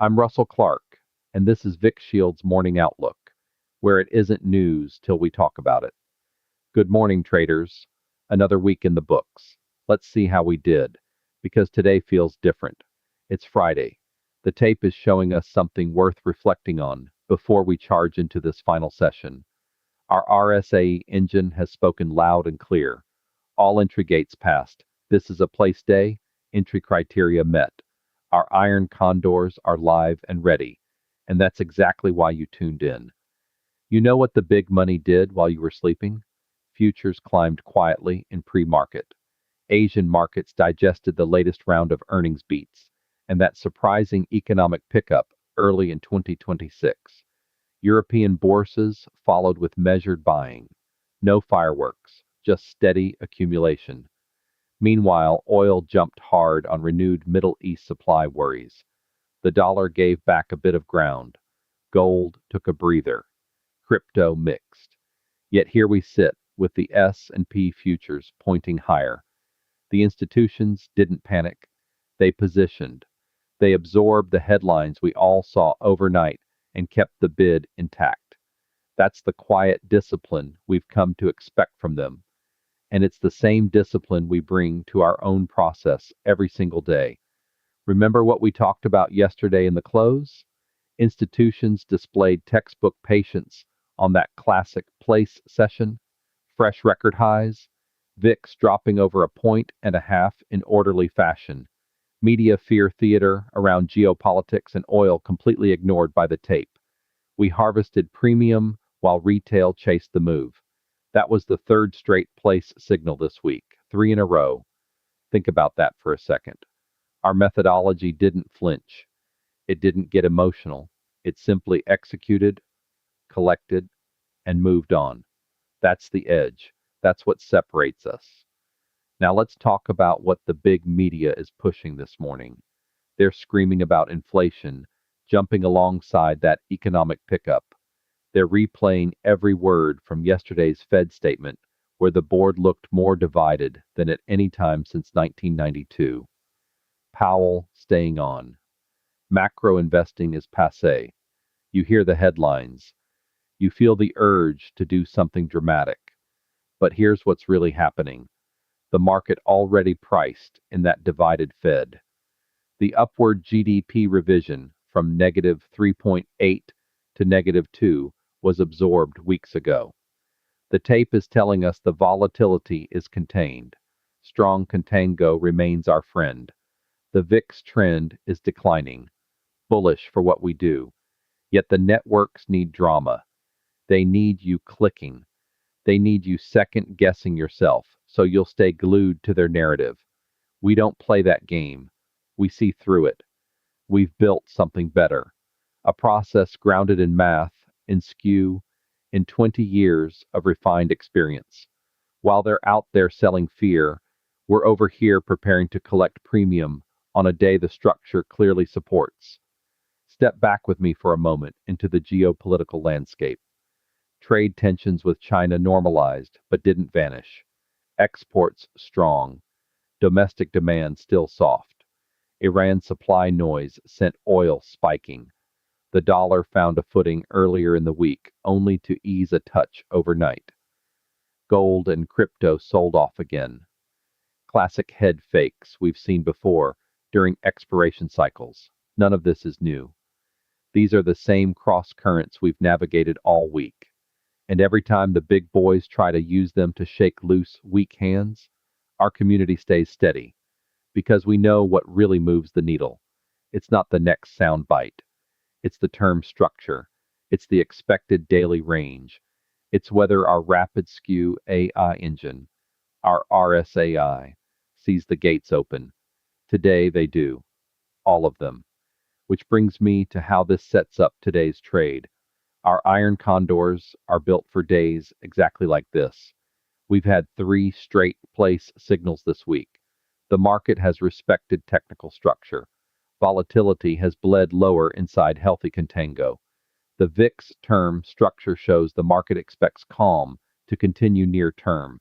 I'm Russell Clark, and this is VixShield's Morning Outlook, where it isn't news till we talk about it. Good morning, traders. Another week in the books. Let's see how we did, because today feels different. It's Friday. The tape is showing us something worth reflecting on before we charge into this final session. Our RSA engine has spoken loud and clear. All entry gates passed. This is a place day. Entry criteria met. Our iron condors are live and ready. And that's exactly why you tuned in. You know what the big money did while you were sleeping? Futures climbed quietly in pre-market. Asian markets digested the latest round of earnings beats and that surprising economic pickup early in 2026. European bourses followed with measured buying. No fireworks, just steady accumulation. Meanwhile, oil jumped hard on renewed Middle East supply worries. The dollar gave back a bit of ground. Gold took a breather. Crypto mixed. Yet here we sit, with the S&P futures pointing higher. The institutions didn't panic. They positioned. They absorbed the headlines we all saw overnight and kept the bid intact. That's the quiet discipline we've come to expect from them. And it's the same discipline we bring to our own process every single day. Remember what we talked about yesterday in the close? Institutions displayed textbook patience on that classic place session. Fresh record highs. VIX dropping over 1.5 in orderly fashion. Media fear theater around geopolitics and oil completely ignored by the tape. We harvested premium while retail chased the move. That was the third straight place signal this week, 3 in a row. Think about that for a second. Our methodology didn't flinch. It didn't get emotional. It simply executed, collected, and moved on. That's the edge. That's what separates us. Now let's talk about what the big media is pushing this morning. They're screaming about inflation, jumping alongside that economic pickup. They're replaying every word from yesterday's Fed statement, where the board looked more divided than at any time since 1992. Powell staying on. Macro investing is passé. You hear the headlines. You feel the urge to do something dramatic. But here's what's really happening. The market already priced in that divided Fed. The upward GDP revision from negative 3.8 to negative 2 was absorbed weeks ago. The tape is telling us the volatility is contained. Strong contango remains our friend. The VIX trend is declining. Bullish for what we do. Yet the networks need drama. They need you clicking. They need you second guessing yourself so you'll stay glued to their narrative. We don't play that game. We see through it. We've built something better. A process grounded in math, in SKU, in 20 years of refined experience. While they're out there selling fear, we're over here preparing to collect premium on a day the structure clearly supports. Step back with me for a moment into the geopolitical landscape. Trade tensions with China normalized but didn't vanish. Exports strong. Domestic demand still soft. Iran's supply noise sent oil spiking. The dollar found a footing earlier in the week, only to ease a touch overnight. Gold and crypto sold off again. Classic head fakes we've seen before during expiration cycles. None of this is new. These are the same cross currents we've navigated all week. And every time the big boys try to use them to shake loose weak hands, our community stays steady. Because we know what really moves the needle. It's not the next sound bite. It's the term structure. It's the expected daily range. It's whether our rapid skew AI engine, our RSAI, sees the gates open. Today they do. All of them. Which brings me to how this sets up today's trade. Our iron condors are built for days exactly like this. We've had 3 straight place signals this week. The market has respected technical structure. Volatility has bled lower inside healthy contango. The VIX term structure shows the market expects calm to continue near term.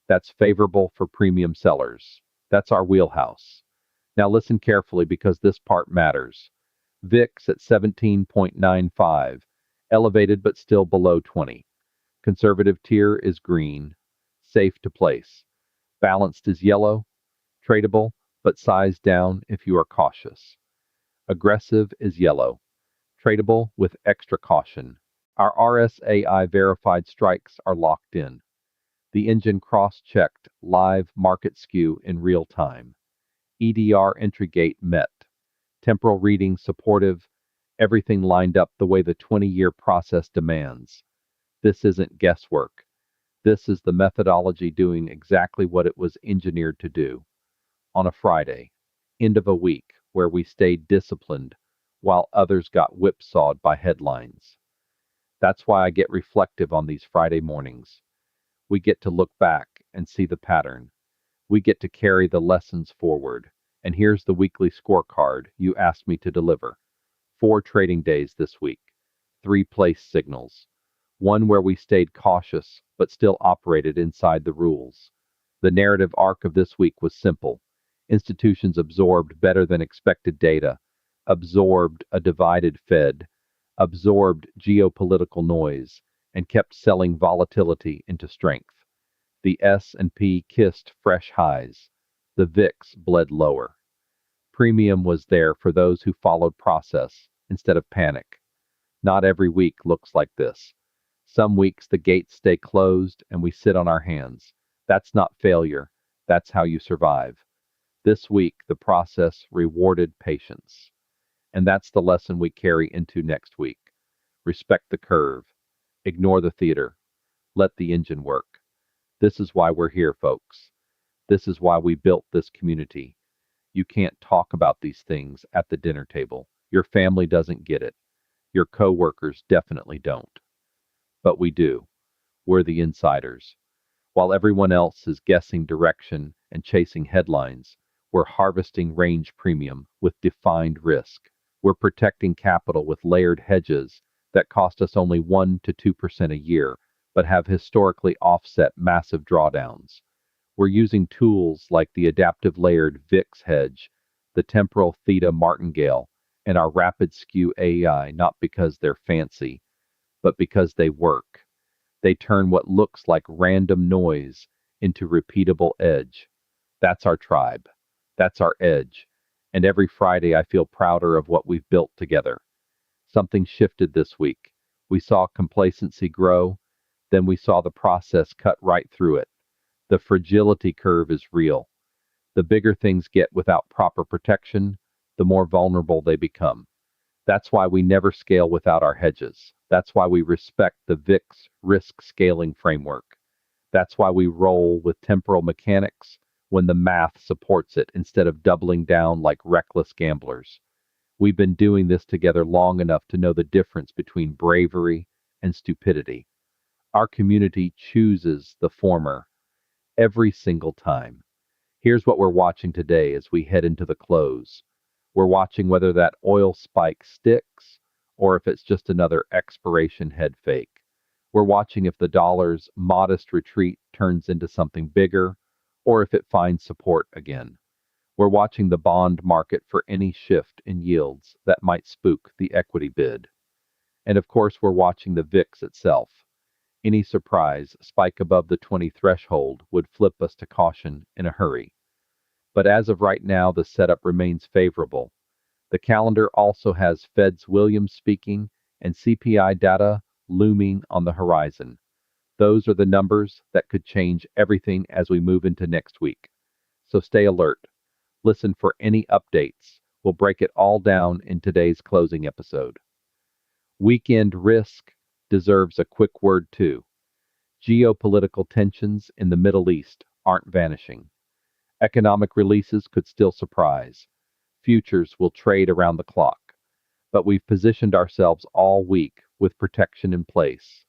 That's favorable for premium sellers. That's our wheelhouse. Now listen carefully because this part matters. VIX at 17.95, elevated but still below 20. Conservative tier is green, safe to place. Balanced is yellow, tradable, but size down if you are cautious. Aggressive is yellow, tradable with extra caution. Our RSAI verified strikes are locked in. The engine cross-checked live market skew in real time. EDR entry gate met. Temporal reading supportive. Everything lined up the way the 20-year process demands. This isn't guesswork. This is the methodology doing exactly what it was engineered to do. On a Friday, end of a week, where we stayed disciplined while others got whipsawed by headlines. That's why I get reflective on these Friday mornings. We get to look back and see the pattern. We get to carry the lessons forward. And here's the weekly scorecard you asked me to deliver. 4 trading days this week. 3 place signals. 1 where we stayed cautious but still operated inside the rules. The narrative arc of this week was simple. Institutions absorbed better than expected data, absorbed a divided Fed, absorbed geopolitical noise, and kept selling volatility into strength. The S&P kissed fresh highs. The VIX bled lower. Premium was there for those who followed process instead of panic. Not every week looks like this. Some weeks the gates stay closed and we sit on our hands. That's not failure. That's how you survive. This week, the process rewarded patience. And that's the lesson we carry into next week. Respect the curve. Ignore the theater. Let the engine work. This is why we're here, folks. This is why we built this community. You can't talk about these things at the dinner table. Your family doesn't get it. Your coworkers definitely don't. But we do. We're the insiders. While everyone else is guessing direction and chasing headlines, we're harvesting range premium with defined risk. We're protecting capital with layered hedges that cost us only 1 to 2% a year, but have historically offset massive drawdowns. We're using tools like the adaptive layered VIX hedge, the temporal theta martingale, and our rapid skew AI not because they're fancy, but because they work. They turn what looks like random noise into repeatable edge. That's our tribe. That's our edge. And every Friday I feel prouder of what we've built together. Something shifted this week. We saw complacency grow, then we saw the process cut right through it. The fragility curve is real. The bigger things get without proper protection, the more vulnerable they become. That's why we never scale without our hedges. That's why we respect the VIX risk scaling framework. That's why we roll with temporal mechanics when the math supports it instead of doubling down like reckless gamblers. We've been doing this together long enough to know the difference between bravery and stupidity. Our community chooses the former every single time. Here's what we're watching today as we head into the close. We're watching whether that oil spike sticks or if it's just another expiration head fake. We're watching if the dollar's modest retreat turns into something bigger or if it finds support again. We're watching the bond market for any shift in yields that might spook the equity bid. And of course, we're watching the VIX itself. Any surprise spike above the 20 threshold would flip us to caution in a hurry. But as of right now, the setup remains favorable. The calendar also has Fed's Williams speaking and CPI data looming on the horizon. Those are the numbers that could change everything as we move into next week. So stay alert. Listen for any updates. We'll break it all down in today's closing episode. Weekend risk deserves a quick word too. Geopolitical tensions in the Middle East aren't vanishing. Economic releases could still surprise. Futures will trade around the clock. But we've positioned ourselves all week with protection in place.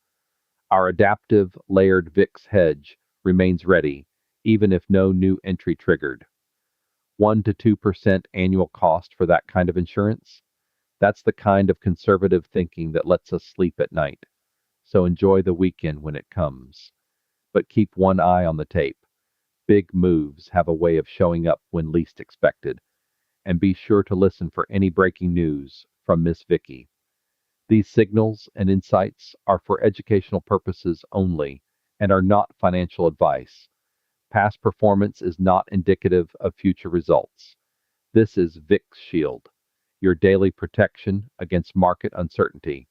Our adaptive layered VIX hedge remains ready, even if no new entry triggered. 1 to 2% annual cost for that kind of insurance? That's the kind of conservative thinking that lets us sleep at night. So enjoy the weekend when it comes. But keep one eye on the tape. Big moves have a way of showing up when least expected. And be sure to listen for any breaking news from Miss Vicky. These signals and insights are for educational purposes only and are not financial advice. Past performance is not indicative of future results. This is VixShield, your daily protection against market uncertainty.